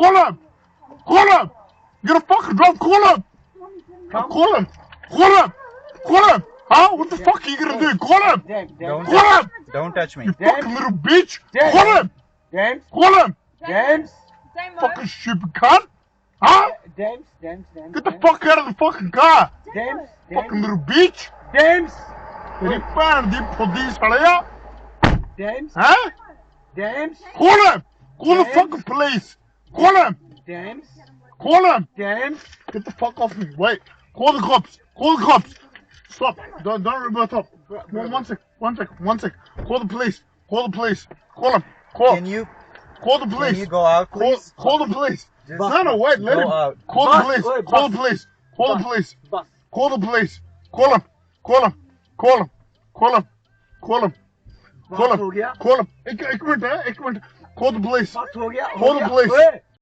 Call him! Call him! You're a fucking drunk. Call him! Call him! Call him! Call him! Huh? What the fuck are you gonna do? Call him! Call him! Don't touch me. You fucking little bitch! James. Call him! James. Call him! James. Fucking stupid cunt! Huh? James. Get the fuck out of the fucking car! James. Fucking little bitch! James. तेरी भैन दी फुद्दी सालिया! James. Huh? James. Call him! Call the James. fucking police! Call him! James. Call him! James. Get the fuck off me! Wait! Call the cops! Call the cops! Stop! Don't revert up! One sec! Call the police! Call the police! Call him! Call! Can you Call the police! go out, please? Call the police! Just No, wait, let go him! out. Call the police! Wait, Call the police! Call the police! Bus. Call the police! Call him! Call him! Call him! Call him! Call him! Call हो गया? him! Call him! एक minute है, एक minute. Call the police! Bus हो गया? Call the police! ओए,